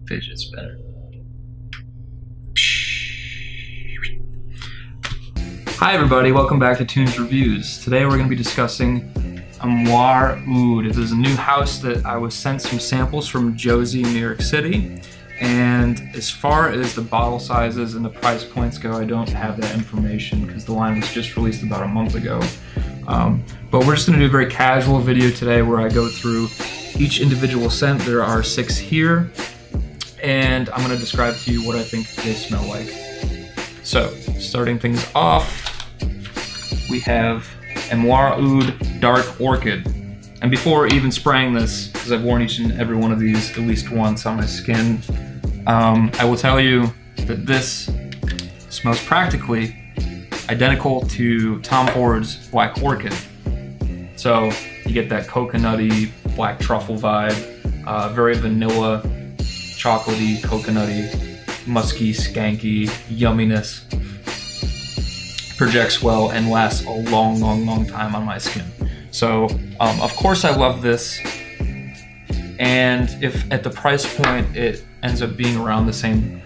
fidget spinner. Hi everybody, welcome back to Tunes Reviews. Today we're going to be discussing Amour Oud. It is a new house that I was sent some samples from Josie in New York City. And as far as the bottle sizes and the price points go, I don't have that information because the line was just released about a month ago. But we're just going to do a very casual video today where I go through each individual scent. There are 6 here, and I'm going to describe to you what I think they smell like. So, starting things off, we have Amour Oud Dark Orchid. And before even spraying this, because I've worn each and every one of these at least once on my skin, I will tell you that this smells practically identical to Tom Ford's Black Orchid. So you get that coconutty, black truffle vibe, very vanilla, chocolatey, coconutty, musky, skanky, yumminess. Projects well and lasts a long, long, long time on my skin. So, of course I love this, and if at the price point it ends up being around the same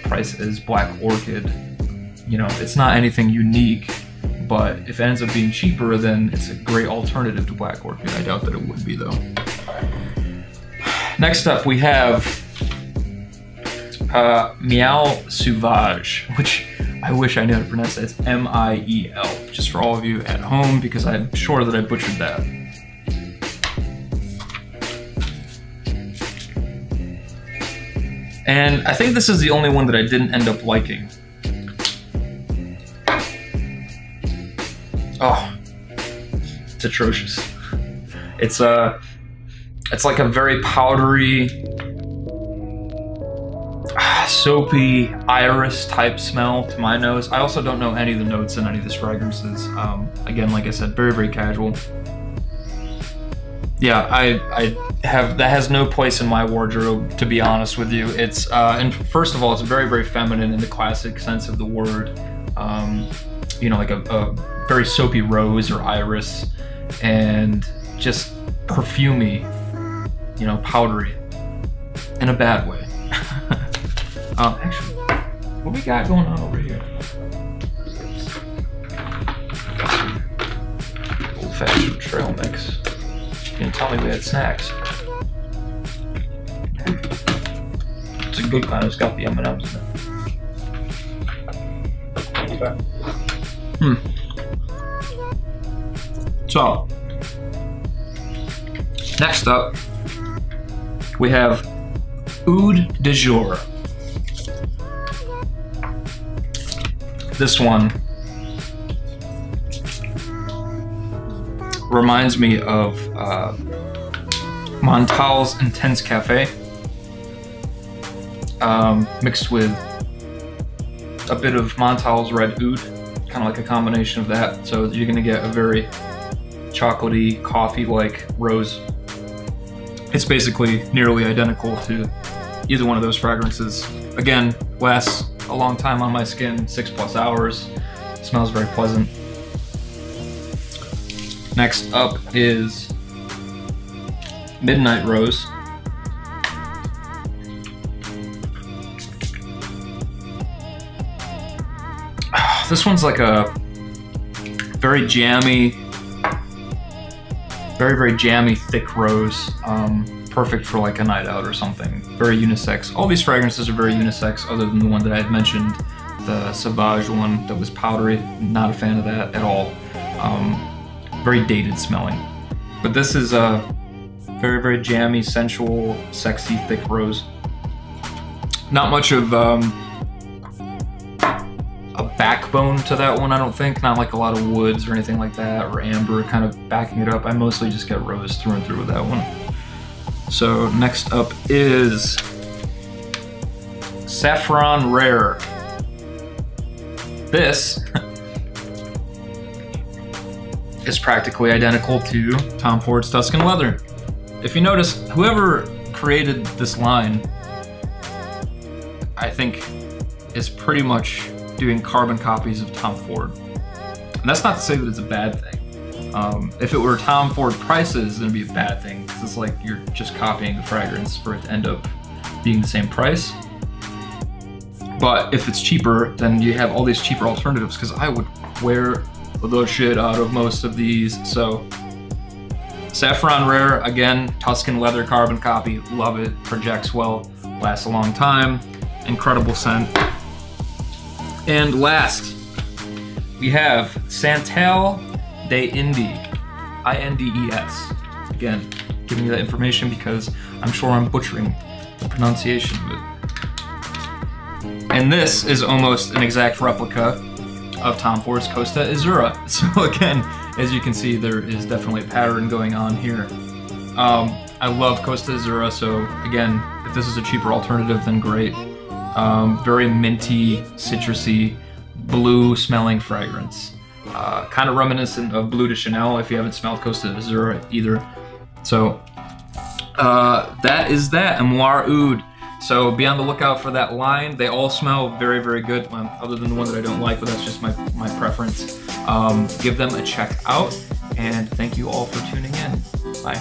price as Black Orchid, you know, it's not anything unique, but if it ends up being cheaper, then it's a great alternative to Black Orchid. I doubt that it would be, though. Next up, we have Miel Sauvage, which I wish I knew how to pronounce that. It's M-I-E-L, just for all of you at home, because I'm sure that I butchered that. And I think this is the only one that I didn't end up liking. Oh, it's atrocious. It's like a very powdery, soapy iris type smell to my nose. I also don't know any of the notes in any of these fragrances. Again, like I said, very, very casual. Yeah, that has no place in my wardrobe, to be honest with you. It's and first of all, it's very, very feminine in the classic sense of the word. You know, like a very soapy rose or iris, and just perfumey, you know, powdery, in a bad way. Actually, what we got going on over here? Old-fashioned trail mix. You didn't tell me we had snacks. It's a good kind. It's got the M&Ms in it. Okay. So, next up, we have Oud de Jour. This one reminds me of Montal's Intense Cafe, mixed with a bit of Montal's Red Oud, kind of like a combination of that. So you're gonna get a very chocolatey, coffee-like rose. It's basically nearly identical to either one of those fragrances. Again, lasts a long time on my skin, 6+ hours. Smells very pleasant. Next up is Midnight Rose. This one's like a very jammy, very, very jammy, thick rose. Perfect for like a night out or something. Very unisex. All these fragrances are very unisex, other than the one that I had mentioned, the Sauvage one that was powdery. Not a fan of that at all. Very dated smelling. But this is a very, very jammy, sensual, sexy, thick rose. Not much of a backbone to that one, I don't think. Not like a lot of woods or anything like that, or amber kind of backing it up. I mostly just get rose through and through with that one. So next up is Saffron Rare. This is practically identical to Tom Ford's Tuscan Leather. If you notice, whoever created this line, I think, is pretty much doing carbon copies of Tom Ford. And that's not to say that it's a bad thing. If it were Tom Ford prices, then it'd be a bad thing, because it's like you're just copying the fragrance for it to end up being the same price. But if it's cheaper, then you have all these cheaper alternatives, because I would wear the shit out of most of these. So Saffron Rare, again, Tuscan leather carbon copy, love it, projects well, lasts a long time, incredible scent. And last, we have Santal de Indi, I-N-D-E-S. Again, giving you that information because I'm sure I'm butchering the pronunciation of it. And this is almost an exact replica of Tom Ford's Costa Azzurra. So again, as you can see, there is definitely a pattern going on here. I love Costa Azzurra, so again, if this is a cheaper alternative, then great. Very minty, citrusy, blue smelling fragrance. Kind of reminiscent of Bleu de Chanel if you haven't smelled Costa Azzurra either. So that is that, Amour Oud. So be on the lookout for that line. They all smell very, very good, other than the one that I don't like, but that's just my preference. Give them a check out, and thank you all for tuning in. Bye.